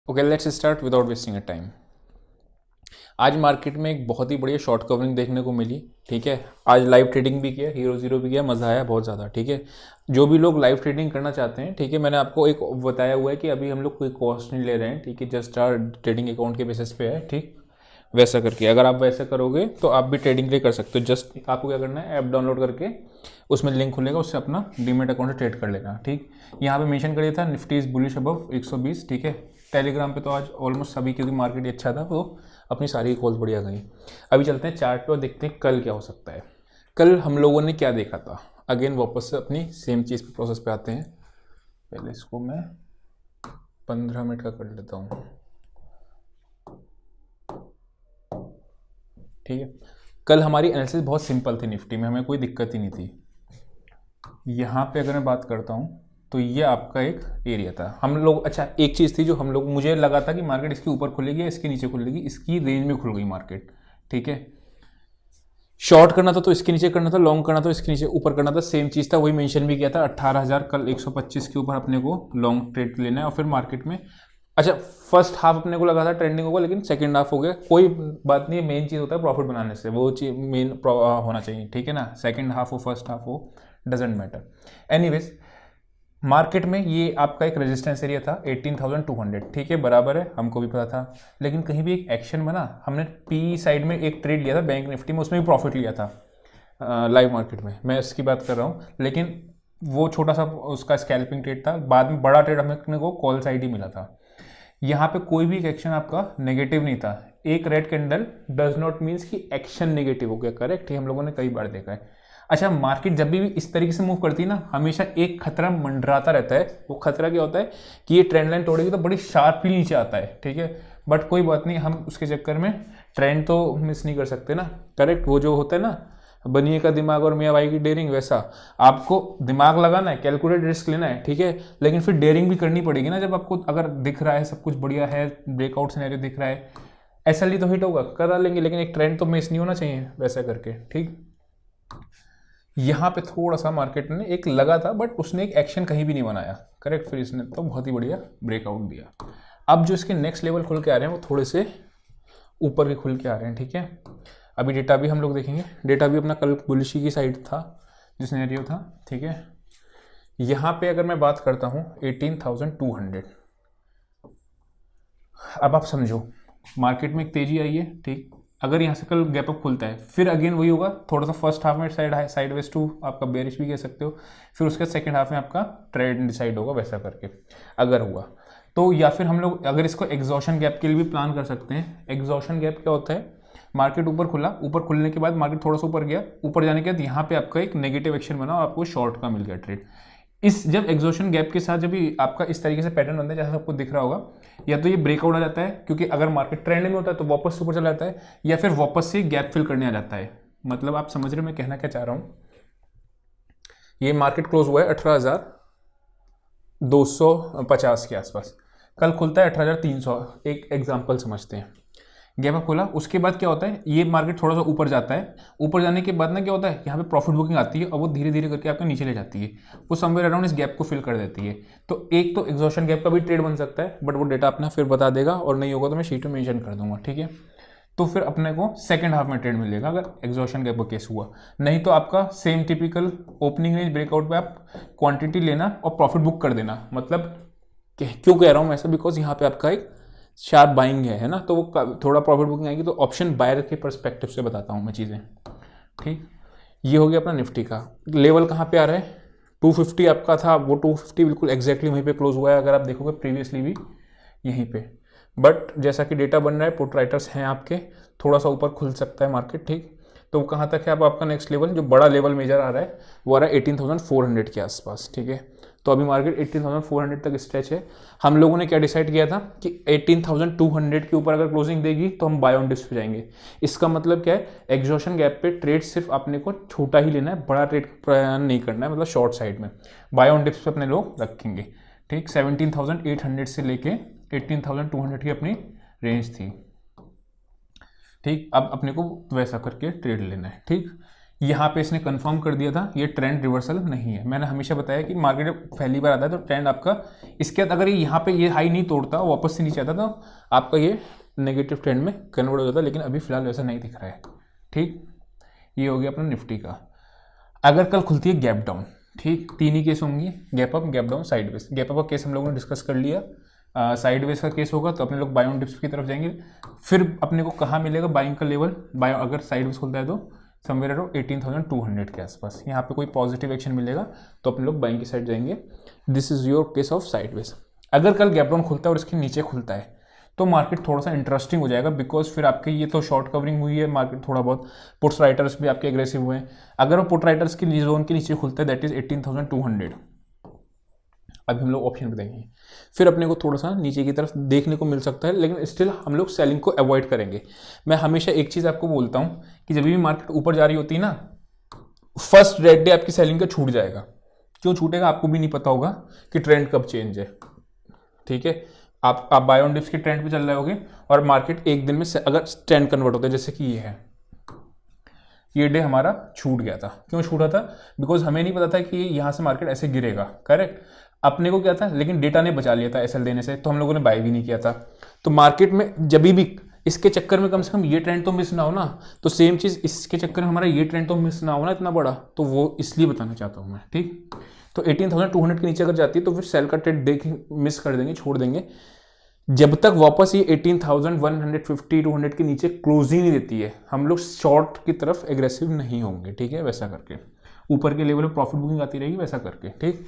Okay, let's start without wasting a time. आज market में एक बहुत ही बढ़िया शॉर्ट कवरिंग देखने को मिली। ठीक है, आज लाइव ट्रेडिंग भी किया, हीरो जीरो भी किया, मज़ा आया बहुत ज़्यादा। ठीक है, जो भी लोग लाइव ट्रेडिंग करना चाहते हैं, ठीक है, मैंने आपको एक बताया हुआ है कि अभी हम लोग कोई कॉस्ट नहीं ले रहे हैं। ठीक है, जस्ट आर ट्रेडिंग अकाउंट के बेसिस पे है। ठीक, वैसा करके अगर आप वैसा करोगे तो आप भी ट्रेडिंग के लिए कर सकते हो। जस्ट आपको क्या करना है, ऐप डाउनलोड करके उसमें लिंक खुलेगा, उससे अपना डीमेट अकाउंट से ट्रेड कर लेना। ठीक, यहाँ पे मेंशन कर दिया था निफ्टी इज बुलिश अबव 120। ठीक है, टेलीग्राम पे तो आज ऑलमोस्ट सभी, क्योंकि मार्केट अच्छा था तो अपनी सारी कॉल्स बढ़िया गई। अभी चलते हैं चार्ट पे और देखते हैं कल क्या हो सकता है। कल हम लोगों ने क्या देखा था, अगेन वापस से अपनी सेम चीज़ पे प्रोसेस पे आते हैं। पहले इसको मैं 15 मिनट का कर लेता हूँ। ठीक है, कल हमारी एनालिसिस बहुत सिंपल थी, निफ्टी में हमें कोई दिक्कत ही नहीं थी। यहाँ पे अगर मैं बात करता हूँ तो ये आपका एक एरिया था। हम लोग, अच्छा एक चीज़ थी जो हम लोग, मुझे लगा था कि मार्केट इसके ऊपर खुलेगी या इसके नीचे खुलेगी, इसकी रेंज में खुल गई मार्केट। ठीक है, शॉर्ट करना था तो इसके नीचे करना था, लॉन्ग करना था तो इसके नीचे ऊपर करना था, सेम चीज़ था, वही मेंशन भी किया था 18,000 कल 125 के ऊपर अपने को लॉन्ग ट्रेड लेना है। और फिर मार्केट में, अच्छा फर्स्ट हाफ अपने को लगा था ट्रेंडिंग होगा, लेकिन सेकंड हाफ हो गया, कोई बात नहीं, मेन चीज़ होता है प्रॉफिट बनाने से, वो चीज़ मेन होना चाहिए। ठीक है ना, सेकंड हाफ हो फर्स्ट हाफ हो, डजेंट मैटर। एनीवेज, मार्केट में ये आपका एक रेजिस्टेंस एरिया था 18,200। ठीक है, बराबर है, हमको भी पता था। लेकिन कहीं भी एक एक्शन बना, हमने पी साइड में एक ट्रेड लिया था बैंक निफ्टी में, उसमें भी प्रॉफिट लिया था लाइव मार्केट में, मैं इसकी बात कर रहा हूँ। लेकिन वो छोटा सा उसका स्कैल्पिंग ट्रेड था, बाद में बड़ा ट्रेड हमें को कॉल साइड ही मिला था। यहाँ पे कोई भी एक एक्शन आपका नेगेटिव नहीं था। एक red candle does not means कि एक्शन नेगेटिव हो गया, करेक्ट, ये हम लोगों ने कई बार देखा है। अच्छा, मार्केट जब भी इस तरीके से मूव करती है ना, हमेशा एक खतरा मंडराता रहता है। वो खतरा क्या होता है कि ये ट्रेंड लाइन तोड़ेगी तो बड़ी शार्पली नीचे आता है। ठीक है, बट कोई बात नहीं, हम उसके चक्कर में ट्रेंड तो मिस नहीं कर सकते ना, करेक्ट। वो जो होता है ना, बनिए का दिमाग और मियाँ भाई की डेयरिंग, वैसा आपको दिमाग लगाना है, कैलकुलेट रिस्क लेना है। ठीक है, लेकिन फिर डेयरिंग भी करनी पड़ेगी ना। जब आपको अगर दिख रहा है सब कुछ बढ़िया है, ब्रेकआउट सिनेरियो दिख रहा है, एसएलडी तो हिट होगा, करा लेंगे, लेकिन एक ट्रेंड तो मिस नहीं होना चाहिए वैसा करके। ठीक, यहाँ पे थोड़ा सा मार्केट ने एक लगा था, बट उसने एक एक्शन कहीं भी नहीं बनाया, करेक्ट। फिर इसने तो बहुत ही बढ़िया ब्रेकआउट दिया। अब जो इसके नेक्स्ट लेवल खुल के आ रहे हैं वो थोड़े से ऊपर के खुल के आ रहे हैं। ठीक है, अभी डेटा भी हम लोग देखेंगे। डेटा भी अपना कल बुलिशी की साइड था, जो सिनेरियो था। ठीक है, यहाँ पे अगर मैं बात करता हूँ 18,200, अब आप समझो मार्केट में एक तेजी आई है। ठीक, अगर यहाँ से कल गैप अप खुलता है, फिर अगेन वही होगा, थोड़ा सा फर्स्ट हाफ में साइड वेज टू आपका बेरिश भी कह सकते हो, फिर उसके सेकंड हाफ में आपका ट्रेड डिसाइड होगा, वैसा करके अगर हुआ तो। या फिर हम लोग अगर इसको एग्जॉशन गैप के लिए भी प्लान कर सकते हैं। एग्जॉशन गैप क्या होता है, मार्केट ऊपर खुला, ऊपर खुलने के बाद मार्केट थोड़ा सा ऊपर गया, ऊपर जाने के बाद यहाँ पे आपका एक नेगेटिव एक्शन बना और आपको शॉर्ट का मिल गया ट्रेड। इस जब एग्जॉशन गैप के साथ जब भी आपका इस तरीके से पैटर्न बनता है, जैसा आपको दिख रहा होगा, या तो ये ब्रेकआउट आ जाता है, क्योंकि अगर मार्केट ट्रेंड में होता है तो वापस ऊपर चला जाता है, या फिर वापस से गैप फिल करने आ जाता है। मतलब आप समझ रहे हो मैं कहना क्या चाह रहा हूँ। ये मार्केट क्लोज हुआ है 18,250 के आसपास, कल खुलता है 18,300, एक एग्जाम्पल समझते हैं। गैप अप खोला, उसके बाद क्या होता है, ये मार्केट थोड़ा सा ऊपर जाता है, ऊपर जाने के बाद ना क्या होता है, यहाँ पे प्रॉफिट बुकिंग आती है और वो धीरे धीरे करके आपको नीचे ले जाती है, वो समवेयर अराउंड इस गैप को फिल कर देती है। तो एक तो एग्जॉशन गैप का भी ट्रेड बन सकता है, बट वो डेटा अपना फिर बता देगा, और नहीं होगा तो मैं शीट में मेंशन कर दूंगा। ठीक है, तो फिर अपने को सेकंड हाफ में ट्रेड मिलेगा अगर एग्जॉशन गैप का केस हुआ। नहीं तो आपका same typical opening range breakout पे आप क्वांटिटी लेना और प्रॉफिट बुक कर देना। मतलब क्यों कह रहा हूँ ऐसा, बिकॉज यहाँ पे आपका एक शार्प बाइंग है ना, तो वो थोड़ा प्रॉफिट बुकिंग आएगी, तो ऑप्शन बायर के पर्सपेक्टिव से बताता हूँ मैं चीज़ें। ठीक, ये हो गया अपना निफ्टी का। लेवल कहाँ पे आ रहा है, 250 आपका था, वो 250 बिल्कुल एग्जैक्टली वहीं पे क्लोज हुआ है, अगर आप देखोगे प्रीवियसली भी यहीं पे। बट जैसा कि डेटा बन रहा है, पुट राइटर्स हैं आपके, थोड़ा सा ऊपर खुल सकता है मार्केट। ठीक, तो कहाँ तक है, अब आपका नेक्स्ट लेवल जो बड़ा लेवल मेजर आ रहा है वो आ रहा है 18,400 के आसपास। ठीक है, तो अभी मार्केट 18,400 तक स्ट्रेच है। हम लोगों ने क्या डिसाइड किया था कि 18,200 के ऊपर अगर क्लोजिंग देगी तो हम बाय ऑन डिप्स पे जाएंगे। इसका मतलब क्या है, एग्जॉशन गैप पे ट्रेड सिर्फ अपने को छोटा ही लेना है, बड़ा ट्रेड नहीं करना है, मतलब शॉर्ट साइड में बाय ऑन डिप्स पे अपने लोग रखेंगे। ठीक, 17,800 से लेके 18,200 की अपनी रेंज थी। ठीक, अब अपने को वैसा करके ट्रेड लेना है। ठीक, यहाँ पे इसने कंफर्म कर दिया था ये ट्रेंड रिवर्सल नहीं है। मैंने हमेशा बताया कि मार्केट जब पहली बार आता है तो ट्रेंड आपका, इसके बाद अगर ये यहाँ पे ये हाई नहीं तोड़ता वापस से नीचे आता तो आपका ये नेगेटिव ट्रेंड में कन्वर्ट हो जाता, लेकिन अभी फिलहाल वैसा नहीं दिख रहा है। ठीक, ये हो गया अपना निफ्टी का। अगर कल खुलती है गैप डाउन, ठीक, तीन ही केस होंगे, gap up, gap down, sideways. Gap up का केस हम लोगों ने डिस्कस कर लिया, साइड वेज का केस होगा तो अपने लोग बाय ऑन डिप्स की तरफ जाएंगे। फिर अपने को कहाँ मिलेगा बाइंग का लेवल, बाय अगर साइड वेज खुलता है तो समवेयर अराउंड 18,200 के आसपास, यहाँ पे कोई पॉजिटिव एक्शन मिलेगा तो अपने लोग बाइंग की साइड जाएंगे। This is your case of sideways. अगर कल गैप डाउन खुलता है और इसके नीचे खुलता है तो मार्केट थोड़ा सा इंटरेस्टिंग हो जाएगा, बिकॉज फिर आपके ये तो शॉर्ट कवरिंग हुई है, मार्केट थोड़ा बहुत पुट्स राइटर्स भी आपके एग्रेसिव हुए हैं। अगर वो पुट राइटर्स की जोन के नीचे खुलता है दैट इज 18,200, अभी हम लोग ऑप्शन पे देखेंगे, फिर अपने को थोड़ा सा नीचे की तरफ देखने को मिल सकता है, लेकिन स्टिल हम लोग सेलिंग को अवॉइड करेंगे। मैं हमेशा एक चीज़ आपको बोलता हूँ कि जब भी मार्केट ऊपर जा रही होती है ना, फर्स्ट रेड डे आपकी सेलिंग का छूट जाएगा। क्यों छूटेगा आपको भी नहीं पता होगा कि ट्रेंड कब चेंज है। ठीक है, आप बाय ऑन डिप्स के ट्रेंड पे चल रहे होगे और मार्केट एक दिन में अगर ट्रेंड कन्वर्ट होता है, जैसे कि ये है, ये डे हमारा छूट गया था। क्यों छूटा था? बिकॉज हमें नहीं पता था कि यहाँ से मार्केट ऐसे गिरेगा, करेक्ट। अपने को क्या था, लेकिन डेटा ने बचा लिया था एसएल देने से, तो हम लोगों ने बाय भी नहीं किया था। तो मार्केट में जब भी इसके चक्कर में कम से कम ये ट्रेंड तो मिस ना हो ना, तो सेम चीज़ इसके चक्कर में हमारा ये ट्रेंड तो मिस ना हो ना इतना बड़ा, तो वो इसलिए बताना चाहता हूँ मैं। ठीक, तो 18,200 के नीचे अगर जाती है तो फिर सेल का ट्रेड देख मिस कर देंगे, छोड़ देंगे। जब तक वापस ये 18,150-200 के नीचे क्लोजिंग नहीं देती है, हम लोग शॉर्ट की तरफ एग्रेसिव नहीं होंगे। ठीक है, वैसा करके ऊपर के लेवल पे प्रॉफिट बुकिंग आती रहेगी, वैसा करके। ठीक,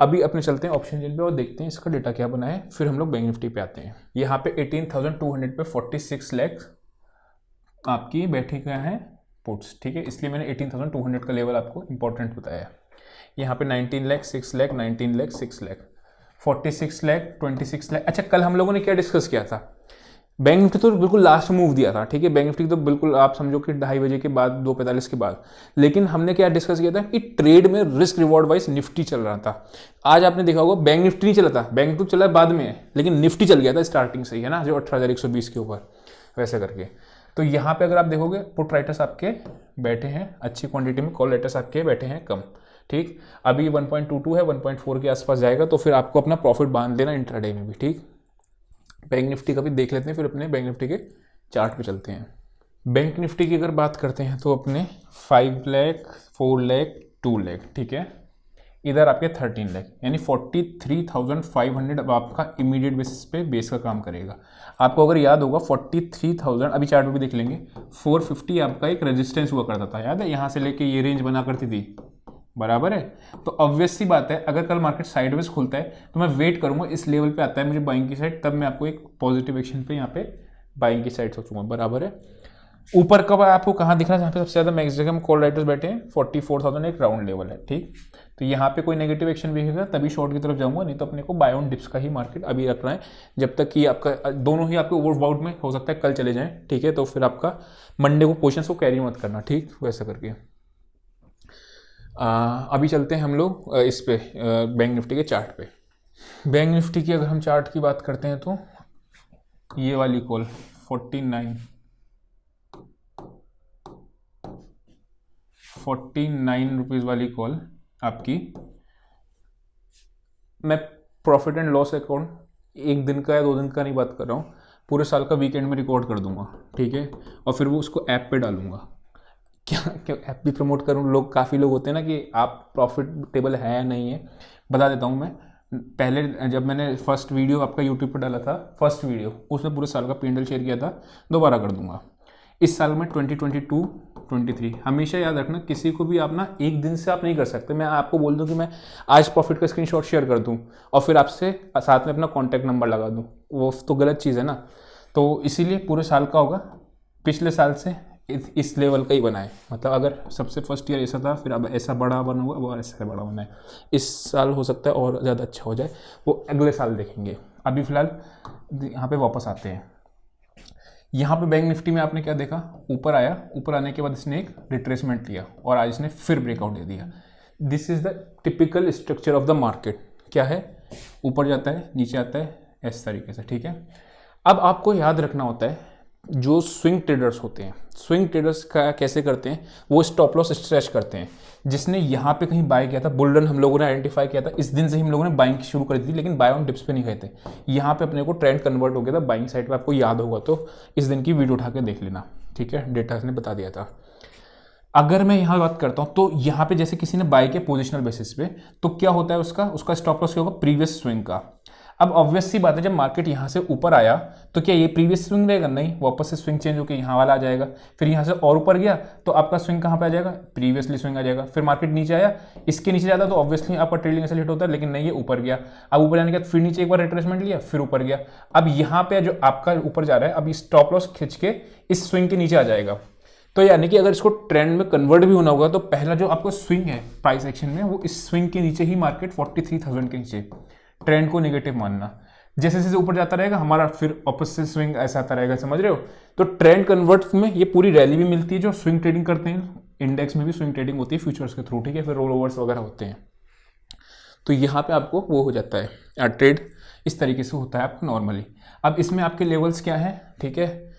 अभी अपने चलते हैं ऑप्शन चेन पे और देखते हैं इसका डेटा क्या बना है, फिर हम लोग बैंक निफ्टी पे आते हैं। यहाँ पे 18,200 पे 46 लाख आपकी बैठी गया है पुट्स। ठीक है, इसलिए मैंने 18,200 का लेवल आपको इंपॉर्टेंट बताया। यहाँ पे 19 लाख, 6 लाख, 19 लाख, 6 लाख, 46 लाख, 26 लाख। अच्छा, कल हम लोगों ने क्या डिस्कस किया था? बैंक निफ्टी तो बिल्कुल लास्ट मूव दिया था। ठीक है, बैंक निफ्टी तो बिल्कुल आप समझो कि 2:30 बजे के बाद, 2:45 के बाद। लेकिन हमने क्या डिस्कस किया था कि ट्रेड में रिस्क रिवॉर्ड वाइज निफ्टी चल रहा था। आज आपने देखा होगा बैंक निफ्टी नहीं चला था, बैंक निफ्टी चला बाद में, लेकिन निफ्टी चल गया था स्टार्टिंग से ही, है ना, जो 18,120 के ऊपर, वैसे करके। तो यहाँ पे अगर आप देखोगे पुट राइटर्स आपके बैठे हैं अच्छी क्वांटिटी में, कॉल राइटर्स आपके बैठे हैं कम। ठीक, अभी 1.22 है, 1.4 के आसपास जाएगा तो फिर आपको अपना प्रॉफिट बांध लेना इंट्राडे में भी। ठीक, बैंक निफ्टी का भी देख लेते हैं, फिर अपने बैंक निफ्टी के चार्ट पे चलते हैं। बैंक निफ्टी की अगर बात करते हैं तो अपने 5 लाख, 4 लाख, 2 लाख, ठीक है, इधर आपके 13 लाख, यानी 43,500 अब आपका इमीडिएट बेसिस पे बेस का काम करेगा। आपको अगर याद होगा 43,000, अभी चार्ट पे भी देख लेंगे, 450 आपका एक रेजिस्टेंस हुआ करता था, याद है, यहाँ से लेके ये रेंज बना करती थी, बराबर है। तो ऑब्वियस सी बात है, अगर कल मार्केट साइडवेज खुलता है तो मैं वेट करूंगा इस लेवल पे आता है मुझे बाइंग की साइड, तब मैं आपको एक पॉजिटिव एक्शन पे यहाँ पे बाइंग की साइड सोचूंगा, बराबर है। ऊपर कब आपको कहाँ दिख रहा है, जहाँ पे सबसे ज़्यादा मैक्सिमम कॉल राइटर्स बैठे हैं, 44,000 एक राउंड लेवल है। ठीक, तो यहाँ पे कोई नेगेटिव एक्शन दिखेगा तभी शॉर्ट की तरफ जाऊंगा, नहीं तो अपने को बाय ऑन डिप्स का ही मार्केट अभी रखना है, जब तक कि आपका दोनों ही आपके ओवरबाउट में हो सकता है कल चले जाएं। ठीक है, तो फिर आपका मंडे को पोजिशन को कैरी मत करना। ठीक, वैसा करके अभी चलते हैं हम लोग इस पे बैंक निफ्टी के चार्ट पे। बैंक निफ्टी की अगर हम चार्ट की बात करते हैं तो ये वाली कॉल 49 रुपीज़ वाली कॉल आपकी, मैं प्रॉफिट एंड लॉस अकाउंट एक दिन का या 2 दिन का नहीं बात कर रहा हूँ, पूरे साल का वीकेंड में रिकॉर्ड कर दूंगा। ठीक है, और फिर वो उसको ऐप पे डालूंगा। क्या ऐप भी प्रमोट करूँ? लोग, काफ़ी लोग होते हैं ना कि आप प्रॉफिटेबल है या नहीं है, बता देता हूँ मैं। पहले जब मैंने फर्स्ट वीडियो आपका यूट्यूब पर डाला था, फर्स्ट वीडियो, उसमें पूरे साल का P&L शेयर किया था, दोबारा कर दूंगा। इस साल में 2022-23 हमेशा याद रखना, किसी को भी आप ना एक दिन से आप नहीं कर सकते। मैं आपको बोल दूं कि मैं आज प्रॉफिट का स्क्रीनशॉट शेयर कर दूं और फिर आपसे साथ में अपना कॉन्टैक्ट नंबर लगा दूं, वो तो गलत चीज़ है ना। तो इसीलिए पूरे साल का होगा, पिछले साल से इस लेवल का ही बनाए, मतलब अगर सबसे फर्स्ट ईयर ऐसा था, फिर अब ऐसा बड़ा बना हुआ, वो ऐसा बड़ा बना है। इस साल हो सकता है और ज़्यादा अच्छा हो जाए, वो अगले साल देखेंगे। अभी फिलहाल यहाँ पे वापस आते हैं। यहाँ पे बैंक निफ्टी में आपने क्या देखा, ऊपर आया, ऊपर आने के बाद इसने एक रिट्रेसमेंट लिया और आज इसने फिर ब्रेकआउट दे दिया। This is the typical structure of the market. क्या है, ऊपर जाता है, नीचे आता है, इस तरीके से। ठीक है, अब आपको याद रखना होता है जो स्विंग ट्रेडर्स होते हैं, स्विंग ट्रेडर्स का कैसे करते हैं, वो स्टॉप लॉस स्ट्रेच करते हैं। जिसने यहाँ पे कहीं बाय किया था, बुलरन हम लोगों ने आइडेंटिफाई किया था, इस दिन से ही हम लोगों ने बाइंग शुरू कर दी थी, लेकिन बाय ऑन डिप्स पे नहीं गए थे। यहाँ पे अपने को ट्रेंड कन्वर्ट हो गया था बाइंग साइड पे, आपको याद होगा तो इस दिन की वीडियो उठा के देख लेना, ठीक है, डेटा ने बता दिया था। अगर मैं यहाँ बात करता हूँ तो यहाँ पे जैसे किसी ने बाय किया पोजिशनल बेसिस पे, तो क्या होता है उसका स्टॉप लॉस क्या होगा, प्रीवियस स्विंग का। अब ऑब्वियस सी बात है, जब मार्केट यहाँ से ऊपर आया तो क्या ये प्रीवियस स्विंग रहेगा, नहीं, वापस से स्विंग चेंज होकर यहाँ वाला आ जाएगा। फिर यहाँ से और ऊपर गया तो आपका स्विंग कहाँ पे आ जाएगा, प्रीवियसली स्विंग आ जाएगा। फिर मार्केट नीचे आया, इसके नीचे जाता तो ऑब्वियसली आपका ट्रेलिंग ऐसे हिट होता है, लेकिन नहीं, ये ऊपर गया। अब ऊपर जाने के बाद फिर नीचे एक बार रिट्रेसमेंट लिया, फिर ऊपर गया। अब यहाँ पे जो आपका ऊपर जा रहा है, अब स्टॉप लॉस खींच के इस स्विंग के नीचे आ जाएगा। तो यानी कि अगर इसको ट्रेंड में कन्वर्ट भी होना होगा तो पहला जो आपको स्विंग है प्राइस एक्शन में, वो इस स्विंग के नीचे ही मार्केट 43,000 के नीचे ट्रेंड को नेगेटिव मानना। जैसे जैसे ऊपर जाता रहेगा हमारा फिर ऑपोजिट स्विंग ऐसा आता रहेगा, समझ रहे हो। तो ट्रेंड कन्वर्ट में ये पूरी रैली भी मिलती है, जो स्विंग ट्रेडिंग करते हैं, इंडेक्स में भी स्विंग ट्रेडिंग होती है फ्यूचर्स के थ्रू, ठीक है, फिर रोल ओवर्स वगैरह होते हैं। तो यहाँ पे आपको वो हो जाता है ट्रेड, इस तरीके से होता है आपको नॉर्मली। अब इसमें आपके लेवल्स क्या है, ठीक है,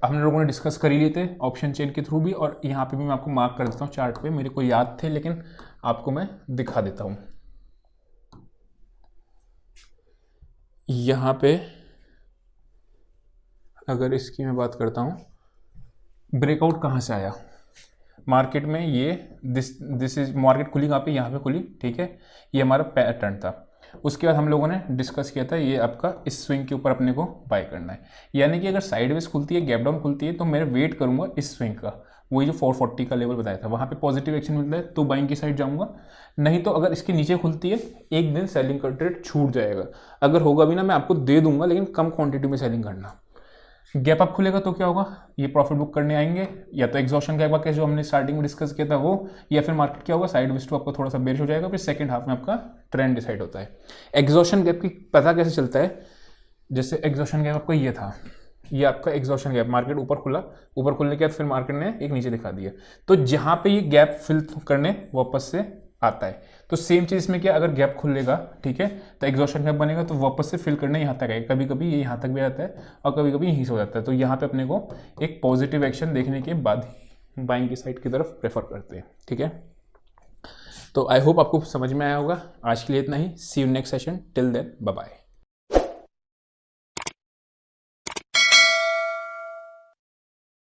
हम लोगों ने डिस्कस कर ही लिए थे ऑप्शन चेन के थ्रू भी, और यहाँ पे भी मैं आपको मार्क कर देता हूँ चार्ट पे, मेरे को याद थे लेकिन आपको मैं दिखा देता हूँ। यहाँ पे अगर इसकी मैं बात करता हूँ, ब्रेकआउट कहाँ से आया मार्केट में, ये दिस इज मार्केट खुली कहाँ पे, यहाँ पे खुली, ठीक है, ये हमारा पैटर्न था। उसके बाद हम लोगों ने डिस्कस किया था ये आपका इस स्विंग के ऊपर अपने को बाय करना है। यानी कि अगर साइडवेज खुलती है, गैप डाउन खुलती है, तो मैं वेट करूंगा इस स्विंग का, वही जो 440 का लेवल बताया था, वहाँ पे पॉजिटिव एक्शन मिलता है तो बाइंग की साइड जाऊंगा। नहीं तो अगर इसके नीचे खुलती है, एक दिन सेलिंग का ट्रेड छूट जाएगा। अगर होगा भी ना मैं आपको दे दूंगा, लेकिन कम क्वांटिटी में सेलिंग करना। गैप अप खुलेगा तो क्या होगा, ये प्रॉफिट बुक करने आएंगे, या तो एग्जॉशन गैप का जो हमने स्टार्टिंग में डिस्कस किया था वो, या फिर मार्केट क्या होगा, साइड वेज टू आपका थोड़ा सा बेरिश हो जाएगा, फिर सेकंड हाफ में आपका ट्रेंड डिसाइड होता है। एग्जॉशन गैप की पता कैसे चलता है, जैसे एग्जॉशन गैप आपका ये था, ये आपका एग्जॉशन गैप, मार्केट ऊपर खुला, ऊपर खुलने के बाद फिर मार्केट ने एक नीचे दिखा दिया, तो जहाँ पे ये गैप फिल करने वापस से आता है, तो सेम चीज़ इसमें क्या, अगर गैप खुलेगा, ठीक है, तो एग्जॉशन गैप बनेगा तो वापस से फिल करने यहाँ तक आएगा। कभी कभी ये यहाँ तक भी आता है और कभी कभी यहीं से हो जाता है। तो यहाँ पे अपने को एक पॉजिटिव एक्शन देखने के बाद ही बाइंग की साइड की तरफ प्रेफर करते हैं, ठीक है। तो आई होप आपको समझ में आया होगा। आज के लिए इतना ही, see you next session, till then bye bye.